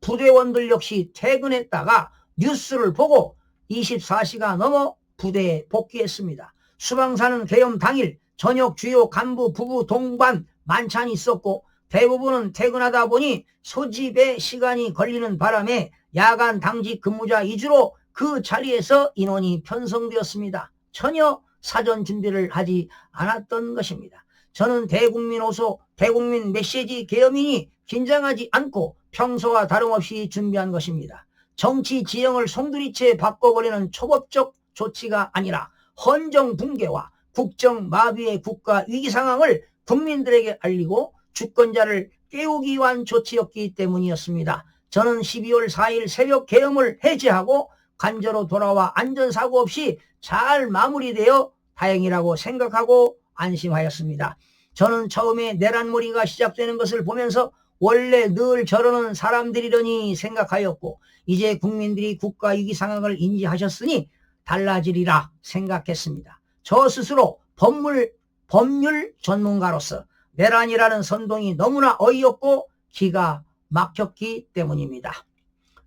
부대원들 역시 퇴근했다가 뉴스를 보고 24시가 넘어 부대에 복귀했습니다. 수방사는 계엄 당일 저녁 주요 간부 부부 동반 만찬이 있었고 대부분은 퇴근하다 보니 소집에 시간이 걸리는 바람에 야간 당직 근무자 위주로 그 자리에서 인원이 편성되었습니다. 전혀 사전 준비를 하지 않았던 것입니다. 저는 대국민 호소, 대국민 메시지 계엄이니 긴장하지 않고 평소와 다름없이 준비한 것입니다. 정치 지형을 송두리째 바꿔버리는 초법적 조치가 아니라 헌정 붕괴와 국정 마비의 국가 위기 상황을 국민들에게 알리고 주권자를 깨우기 위한 조치였기 때문이었습니다. 저는 12월 4일 새벽 계엄을 해제하고 관저로 돌아와 안전사고 없이 잘 마무리되어 다행이라고 생각하고 안심하였습니다. 저는 처음에 내란몰이가 시작되는 것을 보면서 원래 늘 저러는 사람들이려니 생각하였고 이제 국민들이 국가 위기 상황을 인지하셨으니 달라지리라 생각했습니다. 저 스스로 법률 전문가로서 내란이라는 선동이 너무나 어이없고 기가 막혔기 때문입니다.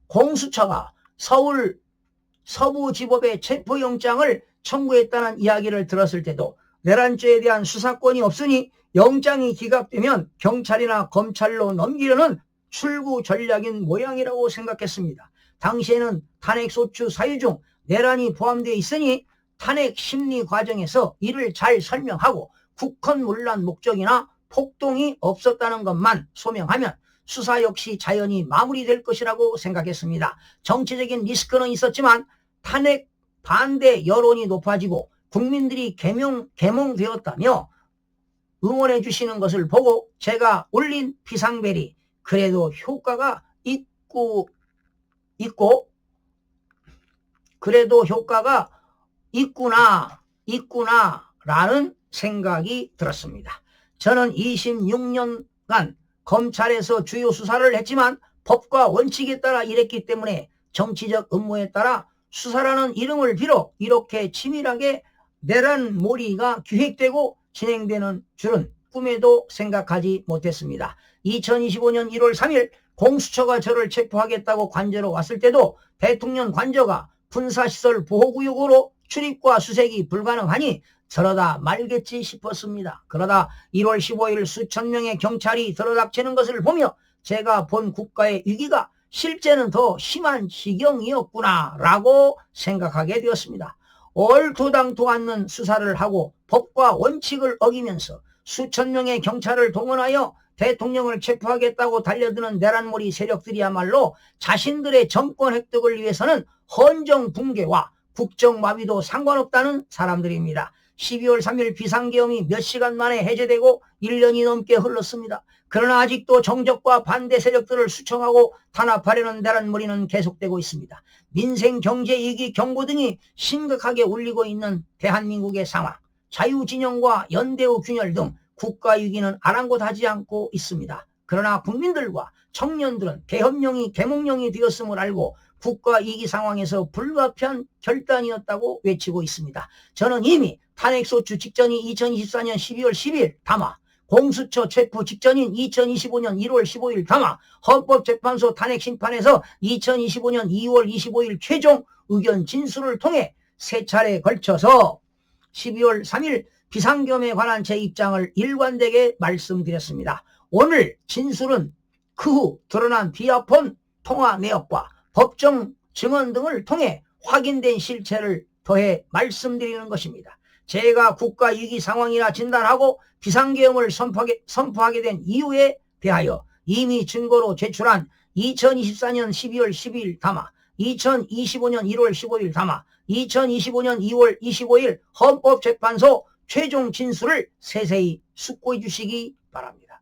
공수처가 서울 서부지법에 체포영장을 청구했다는 이야기를 들었을 때도 내란죄에 대한 수사권이 없으니 영장이 기각되면 경찰이나 검찰로 넘기려는 출구 전략인 모양이라고 생각했습니다. 당시에는 탄핵소추 사유 중 내란이 포함되어 있으니 탄핵 심리 과정에서 이를 잘 설명하고 국헌문란 목적이나 폭동이 없었다는 것만 소명하면 수사 역시 자연히 마무리될 것이라고 생각했습니다. 정치적인 리스크는 있었지만 탄핵 반대 여론이 높아지고 국민들이 개몽되었다며 응원해 주시는 것을 보고 제가 올린 비상벨이 그래도 효과가 있구나라는 생각이 들었습니다. 저는 26년간 검찰에서 주요 수사를 했지만 법과 원칙에 따라 일했기 때문에 정치적 음모에 따라 수사라는 이름을 빌어 이렇게 치밀하게 내란몰이가 기획되고 진행되는 줄은 꿈에도 생각하지 못했습니다. 2025년 1월 3일 공수처가 저를 체포하겠다고 관저로 왔을 때도 대통령 관저가 군사시설 보호구역으로 출입과 수색이 불가능하니 저러다 말겠지 싶었습니다. 그러다 1월 15일 수천 명의 경찰이 들어닥치는 것을 보며 제가 본 국가의 위기가 실제는 더 심한 지경이었구나 라고 생각하게 되었습니다. 얼토당토 않는 수사를 하고 법과 원칙을 어기면서 수천 명의 경찰을 동원하여 대통령을 체포하겠다고 달려드는 내란몰이 세력들이야말로 자신들의 정권 획득을 위해서는 헌정 붕괴와 국정 마비도 상관없다는 사람들입니다. 12월 3일 비상계엄이 몇 시간 만에 해제되고 1년이 넘게 흘렀습니다. 그러나 아직도 정적과 반대 세력들을 수청하고 탄압하려는 내란몰이는 계속되고 있습니다. 민생, 경제, 이기, 경고 등이 심각하게 울리고 있는 대한민국의 상황, 자유진영과 연대의 균열 등 국가 위기는 아랑곳하지 않고 있습니다. 그러나 국민들과 청년들은 계엄령이 계몽령이 되었음을 알고 국가 위기 상황에서 불가피한 결단이었다고 외치고 있습니다. 저는 이미 탄핵소추 직전인 2024년 12월 10일 담화, 공수처 체포 직전인 2025년 1월 15일 담화, 헌법재판소 탄핵심판에서 2025년 2월 25일 최종 의견 진술을 통해 세 차례에 걸쳐서 12월 3일 비상계엄에 관한 제 입장을 일관되게 말씀드렸습니다. 오늘 진술은 그 후 드러난 비아폰 통화 내역과 법정 증언 등을 통해 확인된 실체를 더해 말씀드리는 것입니다. 제가 국가 위기 상황이라 진단하고 비상계엄을 선포하게 된 이유에 대하여 이미 증거로 제출한 2024년 12월 12일 담화, 2025년 1월 15일 담화, 2025년 2월 25일 헌법재판소 최종 진술을 세세히 숙고해 주시기 바랍니다.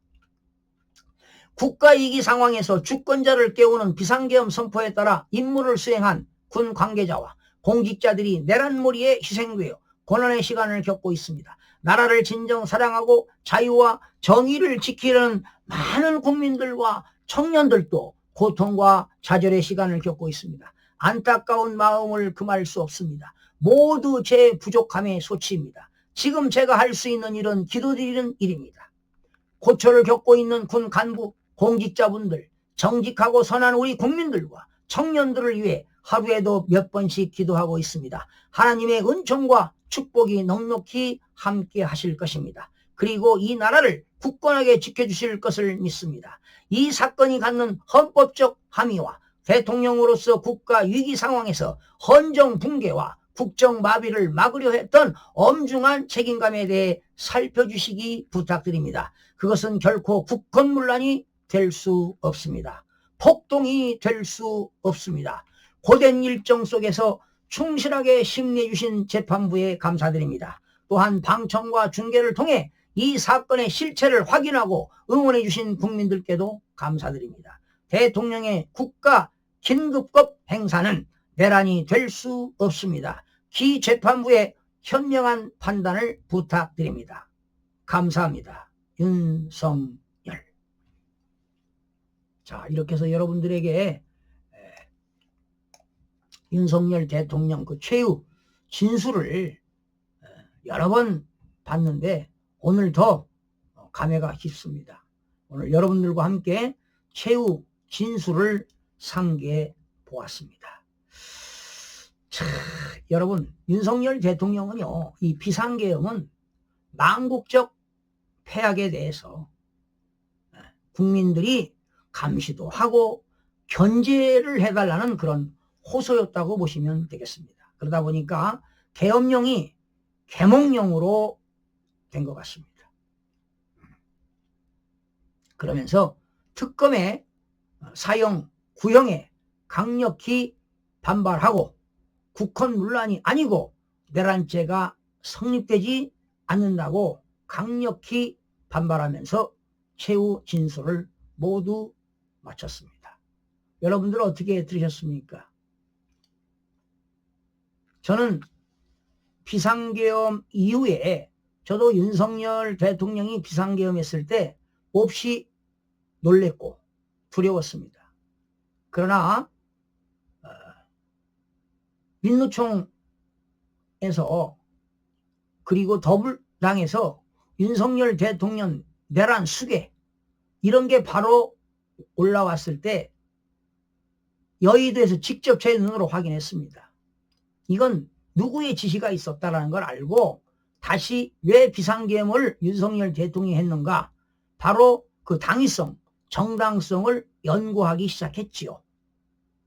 국가위기 상황에서 주권자를 깨우는 비상계엄 선포에 따라 임무를 수행한 군 관계자와 공직자들이 내란몰이에 희생되어 고난의 시간을 겪고 있습니다. 나라를 진정 사랑하고 자유와 정의를 지키려는 많은 국민들과 청년들도 고통과 좌절의 시간을 겪고 있습니다. 안타까운 마음을 금할 수 없습니다. 모두 제 부족함의 소치입니다. 지금 제가 할 수 있는 일은 기도드리는 일입니다. 고초를 겪고 있는 군 간부, 공직자분들, 정직하고 선한 우리 국민들과 청년들을 위해 하루에도 몇 번씩 기도하고 있습니다. 하나님의 은총과 축복이 넉넉히 함께 하실 것입니다. 그리고 이 나라를 굳건하게 지켜주실 것을 믿습니다. 이 사건이 갖는 헌법적 함의와 대통령으로서 국가 위기 상황에서 헌정 붕괴와 국정 마비를 막으려 했던 엄중한 책임감에 대해 살펴주시기 부탁드립니다. 그것은 결코 국헌문란이 될 수 없습니다. 폭동이 될 수 없습니다. 고된 일정 속에서 충실하게 심리해 주신 재판부에 감사드립니다. 또한 방청과 중계를 통해 이 사건의 실체를 확인하고 응원해 주신 국민들께도 감사드립니다. 대통령의 국가 긴급법 행사는 내란이 될 수 없습니다. 기 재판부의 현명한 판단을 부탁드립니다. 감사합니다. 윤석열. 자, 이렇게 해서 여러분들에게 윤석열 대통령 그 최후 진술을 여러 번 봤는데 오늘 더 감회가 깊습니다. 오늘 여러분들과 함께 최후 진술을 상기해 보았습니다. 여러분, 윤석열 대통령은요, 이 비상계엄은 망국적 폐악에 대해서 국민들이 감시도 하고 견제를 해달라는 그런 호소였다고 보시면 되겠습니다. 그러다 보니까 계엄령이 계몽령으로 된 것 같습니다. 그러면서 특검의 사형, 구형에 강력히 반발하고 국헌 문란이 아니고 내란죄가 성립되지 않는다고 강력히 반발하면서 최후 진술을 모두 마쳤습니다. 여러분들 어떻게 들으셨습니까? 저는 비상계엄 이후에 저도 윤석열 대통령이 비상계엄했을 때 몹시 놀랬고 두려웠습니다. 그러나 민노총에서 그리고 더불당에서 윤석열 대통령 내란 수괴 이런 게 바로 올라왔을 때 여의도에서 직접 제 눈으로 확인했습니다. 이건 누구의 지시가 있었다는 걸 알고 다시 왜 비상계엄을 윤석열 대통령이 했는가, 바로 그 당위성, 정당성을 연구하기 시작했지요.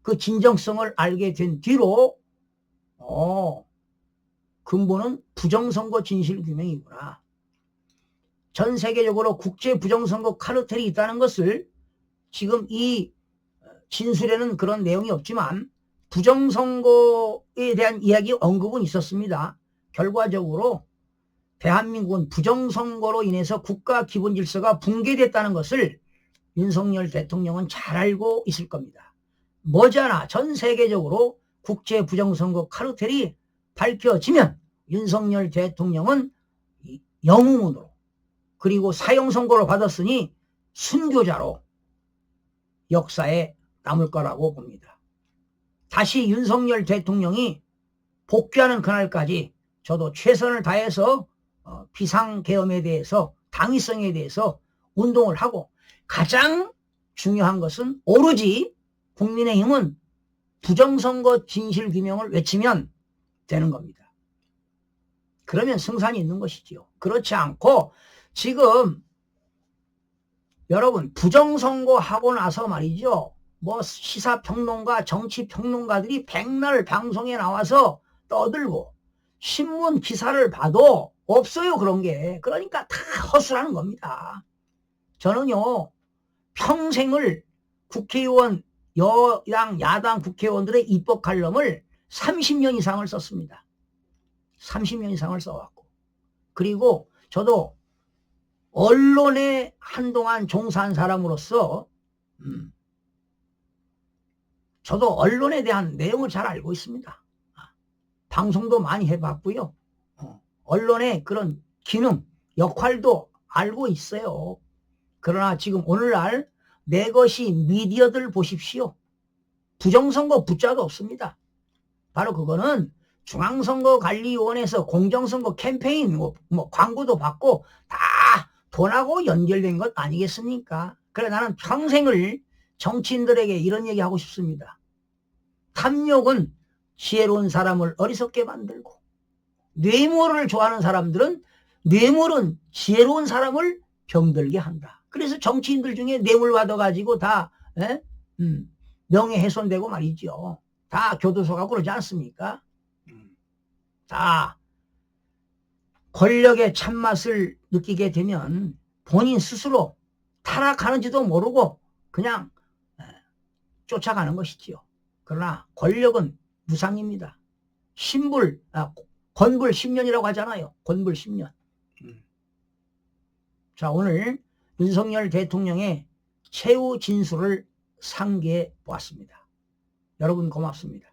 그 진정성을 알게 된 뒤로 근본은 부정선거 진실규명이구나. 전 세계적으로 국제 부정선거 카르텔이 있다는 것을 지금 이 진술에는 그런 내용이 없지만 부정선거에 대한 이야기 언급은 있었습니다. 결과적으로 대한민국은 부정선거로 인해서 국가 기본 질서가 붕괴됐다는 것을 윤석열 대통령은 잘 알고 있을 겁니다. 머지않아 전 세계적으로 국제 부정선거 카르텔이 밝혀지면 윤석열 대통령은 영웅으로 그리고 사형선고를 받았으니 순교자로 역사에 남을 거라고 봅니다. 다시 윤석열 대통령이 복귀하는 그날까지 저도 최선을 다해서 비상계엄에 대해서 당위성에 대해서 운동을 하고, 가장 중요한 것은 오로지 국민의힘은 부정선거 진실규명을 외치면 되는 겁니다. 그러면 승산이 있는 것이지요. 그렇지 않고 지금 여러분 부정선거 하고 나서 말이죠, 뭐 시사평론가 정치평론가들이 백날 방송에 나와서 떠들고 신문 기사를 봐도 없어요, 그런 게. 그러니까 다 허술하는 겁니다. 저는요 평생을 국회의원, 여당 야당 국회의원들의 입법 칼럼을 30년 이상을 썼습니다. 30년 이상을 써왔고, 그리고 저도 언론에 한동안 종사한 사람으로서 저도 언론에 대한 내용을 잘 알고 있습니다. 방송도 많이 해봤고요. 언론의 그런 기능, 역할도 알고 있어요. 그러나 지금 오늘날 내 것이 미디어들 보십시오. 부정선거 붙자도 없습니다. 바로 그거는 중앙선거관리위원회에서 공정선거 캠페인 뭐 광고도 받고 다 돈하고 연결된 것 아니겠습니까? 그래 나는 평생을 정치인들에게 이런 얘기 하고 싶습니다. 탐욕은 지혜로운 사람을 어리석게 만들고, 뇌물을 좋아하는 사람들은 뇌물은 지혜로운 사람을 병들게 한다. 그래서 정치인들 중에 뇌물 받아가지고 다 명예훼손되고 말이죠. 다 교도소 가고 그러지 않습니까? 다 권력의 참맛을 느끼게 되면 본인 스스로 타락하는지도 모르고 그냥 쫓아가는 것이지요. 그러나 권력은 무상입니다. 건불 10년이라고 하잖아요. 건불 10년. 자, 오늘 윤석열 대통령의 최후 진술을 상기해 보았습니다. 여러분 고맙습니다.